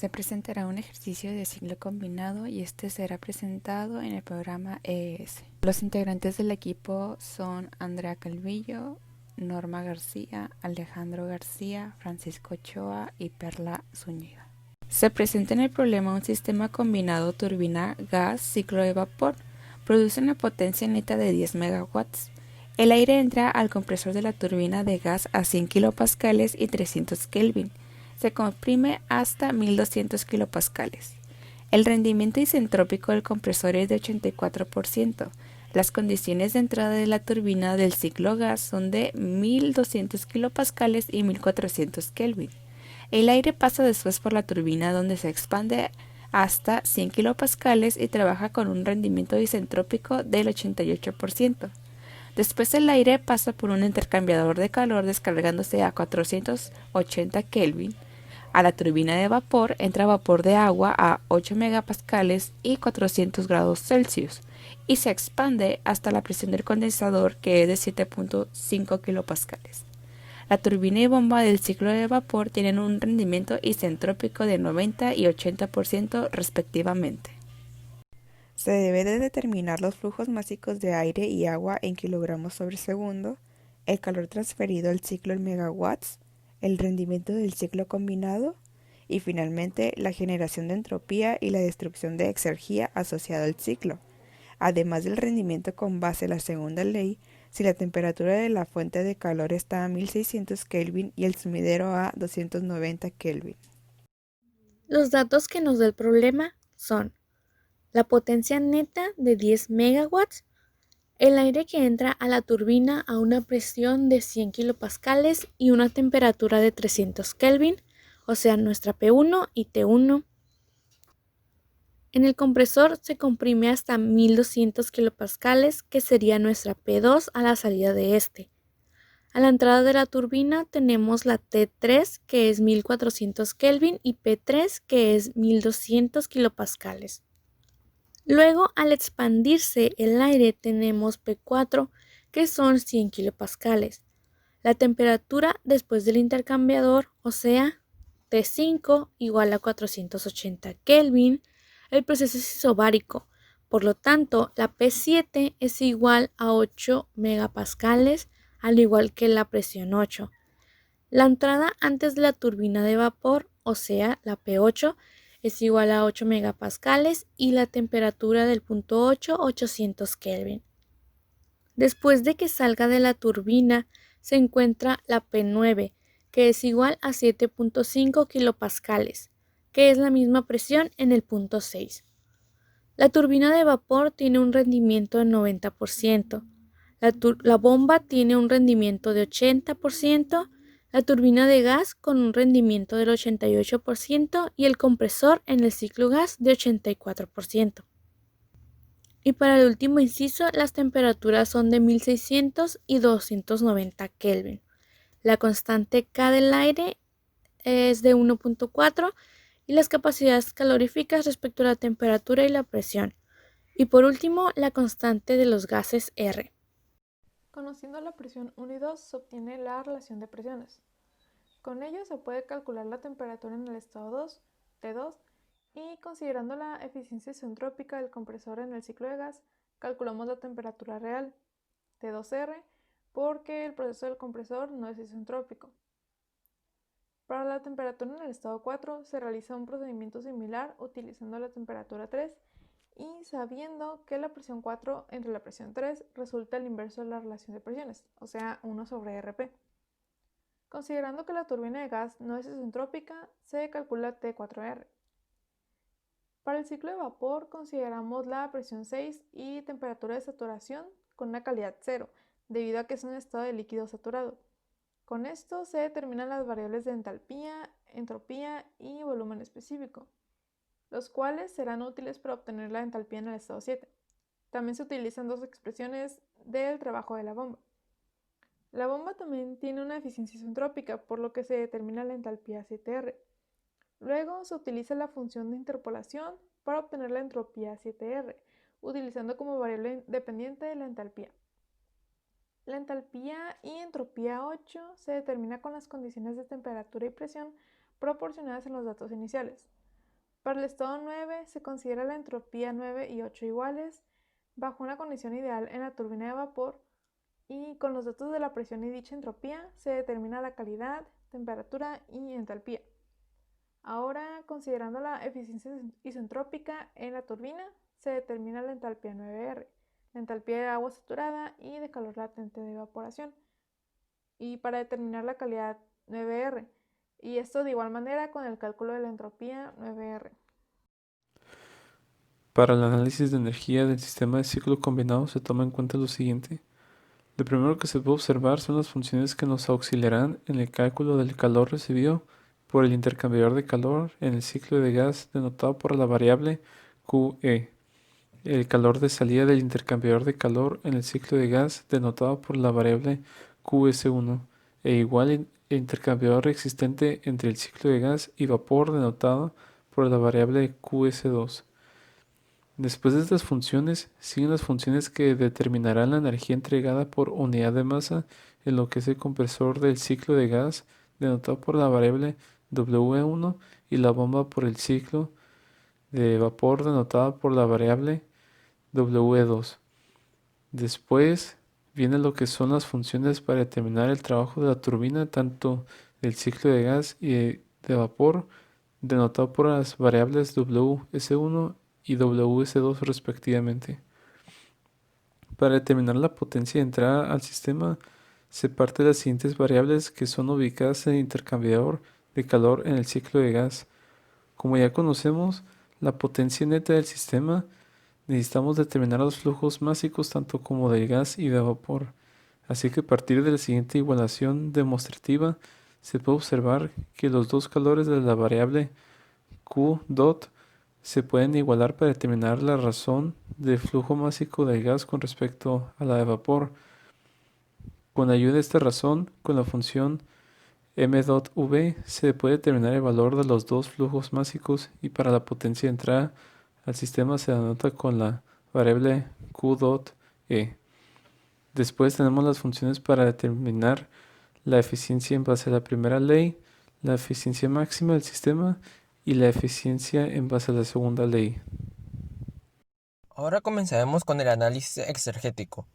Se presentará un ejercicio de ciclo combinado y este será presentado en el programa EES. Los integrantes del equipo son Andrea Calvillo, Norma García, Alejandro García, Francisco Ochoa y Perla Zúñiga. Se presenta en el problema un sistema combinado turbina-gas ciclo de vapor. Produce una potencia neta de 10 megawatts. El aire entra al compresor de la turbina de gas a 100 kilopascales y 300 Kelvin. Se comprime hasta 1200 kilopascales. El rendimiento isentrópico del compresor es de 84%. Las condiciones de entrada de la turbina del ciclo gas son de 1200 kilopascales y 1400 Kelvin. El aire pasa después por la turbina donde se expande hasta 100 kilopascales y trabaja con un rendimiento isentrópico del 88%. Después el aire pasa por un intercambiador de calor descargándose a 480 Kelvin. A la turbina de vapor entra vapor de agua a 8 megapascales y 400 grados Celsius y se expande hasta la presión del condensador que es de 7.5 kilopascales. La turbina y bomba del ciclo de vapor tienen un rendimiento isentrópico de 90 y 80% respectivamente. Se debe de determinar los flujos máximos de aire y agua en kilogramos sobre segundo, el calor transferido al ciclo en megawatts, el rendimiento del ciclo combinado y finalmente la generación de entropía y la destrucción de exergía asociada al ciclo, además del rendimiento con base en la segunda ley si la temperatura de la fuente de calor está a 1600 Kelvin y el sumidero a 290 Kelvin. Los datos que nos da el problema son la potencia neta de 10 megawatts, el aire que entra a la turbina a una presión de 100 kilopascales y una temperatura de 300 Kelvin, o sea, nuestra P1 y T1. En el compresor se comprime hasta 1200 kilopascales, que sería nuestra P2 a la salida de este. A la entrada de la turbina tenemos la T3, que es 1400 Kelvin, y P3, que es 1200 kilopascales. Luego, al expandirse el aire, tenemos P4, que son 100 kilopascales. La temperatura después del intercambiador, o sea, T5 igual a 480 Kelvin. El proceso es isobárico, por lo tanto, la P7 es igual a 8 megapascales, al igual que la presión 8. La entrada antes de la turbina de vapor, o sea, la P8, es igual a 8 megapascales y la temperatura del punto 8, 800 Kelvin. Después de que salga de la turbina, se encuentra la P9, que es igual a 7.5 kilopascales, que es la misma presión en el punto 6. La turbina de vapor tiene un rendimiento del 90%, la bomba tiene un rendimiento de 80%, la turbina de gas con un rendimiento del 88% y el compresor en el ciclo gas de 84%. Y para el último inciso, las temperaturas son de 1600 y 290 Kelvin. La constante K del aire es de 1.4 y las capacidades caloríficas respecto a la temperatura y la presión. Y por último, la constante de los gases R. Conociendo la presión 1 y 2 se obtiene la relación de presiones. Con ello se puede calcular la temperatura en el estado 2, T2, y considerando la eficiencia isentrópica del compresor en el ciclo de gas, calculamos la temperatura real, T2R, porque el proceso del compresor no es isentrópico. Para la temperatura en el estado 4 se realiza un procedimiento similar utilizando la temperatura 3 y sabiendo que la presión 4 entre la presión 3 resulta el inverso de la relación de presiones, o sea 1 sobre RP. Considerando que la turbina de gas no es isentrópica, se calcula T4R. Para el ciclo de vapor consideramos la presión 6 y temperatura de saturación con una calidad 0, debido a que es un estado de líquido saturado. Con esto se determinan las variables de entalpía, entropía y volumen específico, los cuales serán útiles para obtener la entalpía en el estado 7. También se utilizan dos expresiones del trabajo de la bomba. La bomba también tiene una eficiencia isentrópica, por lo que se determina la entalpía 7R. Luego se utiliza la función de interpolación para obtener la entropía 7R, utilizando como variable dependiente de la entalpía. La entalpía y entropía 8 se determina con las condiciones de temperatura y presión proporcionadas en los datos iniciales. Para el estado 9 se considera la entropía 9 y 8 iguales bajo una condición ideal en la turbina de vapor, y con los datos de la presión y dicha entropía se determina la calidad, temperatura y entalpía. Ahora, considerando la eficiencia isentrópica en la turbina, se determina la entalpía 9R, la entalpía de agua saturada y de calor latente de evaporación, y para determinar la calidad 9R, y esto de igual manera con el cálculo de la entropía 9R. Para el análisis de energía del sistema de ciclo combinado se toma en cuenta lo siguiente. Lo primero que se puede observar son las funciones que nos auxiliarán en el cálculo del calor recibido por el intercambiador de calor en el ciclo de gas denotado por la variable QE. El calor de salida del intercambiador de calor en el ciclo de gas denotado por la variable QS1 e igual el intercambiador existente entre el ciclo de gas y vapor denotado por la variable QS2. Después de estas funciones, siguen las funciones que determinarán la energía entregada por unidad de masa en lo que es el compresor del ciclo de gas, denotado por la variable W1, y la bomba por el ciclo de vapor, denotada por la variable W2. Después viene lo que son las funciones para determinar el trabajo de la turbina, tanto del ciclo de gas y de vapor, denotado por las variables WS1 y WS2 respectivamente. Para determinar la potencia de entrada al sistema, se parte de las siguientes variables que son ubicadas en el intercambiador de calor en el ciclo de gas. Como ya conocemos la potencia neta del sistema, necesitamos determinar los flujos másicos tanto como de gas y de vapor. Así que a partir de la siguiente igualación demostrativa, se puede observar que los dos calores de la variable Q dot se pueden igualar para determinar la razón de flujo másico del gas con respecto a la de vapor. Con ayuda de esta razón, con la función m.v se puede determinar el valor de los dos flujos másicos, y para la potencia de entrada al sistema se denota con la variable q.e. Después tenemos las funciones para determinar la eficiencia en base a la primera ley, la eficiencia máxima del sistema y la eficiencia en base a la segunda ley. Ahora comenzaremos con el análisis exergético.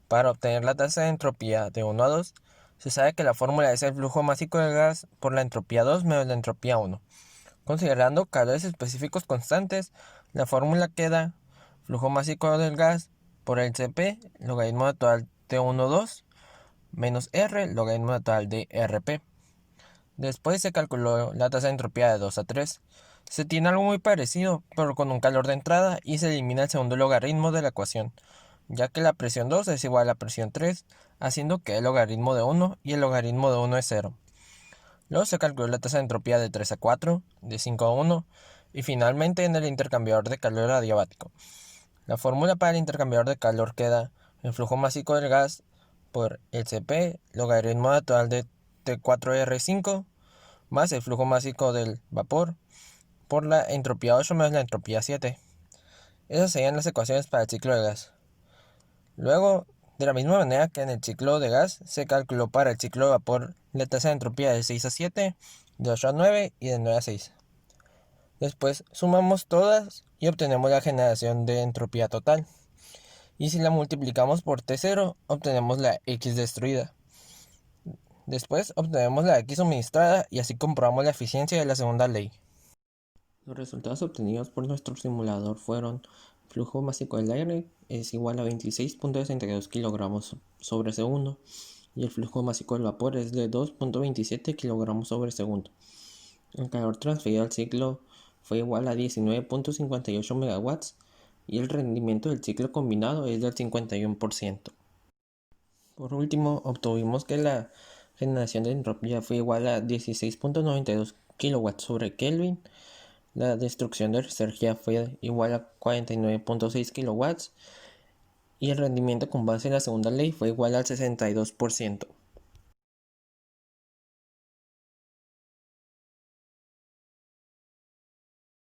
Para obtener la tasa de entropía de 1 a 2, se sabe que la fórmula es el flujo másico del gas por la entropía 2 menos la entropía 1. Considerando calores específicos constantes, la fórmula queda flujo másico del gas por el Cp, logaritmo natural de 1 a 2, menos R, logaritmo natural de Rp. Después se calculó la tasa de entropía de 2 a 3. Se tiene algo muy parecido, pero con un calor de entrada, y se elimina el segundo logaritmo de la ecuación, ya que la presión 2 es igual a la presión 3, haciendo que el logaritmo de 1 y el logaritmo de 1 es 0. Luego se calculó la tasa de entropía de 3 a 4, de 5 a 1, y finalmente en el intercambiador de calor adiabático. La fórmula para el intercambiador de calor queda el flujo másico del gas por el Cp, logaritmo natural de T4R5, más el flujo másico del vapor por la entropía 8 menos la entropía 7. Esas serían las ecuaciones para el ciclo de gas. Luego, de la misma manera que en el ciclo de gas, se calculó para el ciclo de vapor la tasa de entropía de 6 a 7, de 8 a 9 y de 9 a 6. Después sumamos todas y obtenemos la generación de entropía total. Y si la multiplicamos por T0, obtenemos la X destruida. Después obtenemos la X suministrada y así comprobamos la eficiencia de la segunda ley. Los resultados obtenidos por nuestro simulador fueron: flujo másico del aire es igual a 26.62 kilogramos sobre segundo y el flujo másico del vapor es de 2.27 kilogramos sobre segundo. El calor transferido al ciclo fue igual a 19.58 megawatts y el rendimiento del ciclo combinado es del 51%. Por último, obtuvimos que la generación de entropía fue igual a 16.92 kilowatts sobre Kelvin. La destrucción de energía fue igual a 49.6 kilowatts y el rendimiento con base en la segunda ley fue igual al 62%.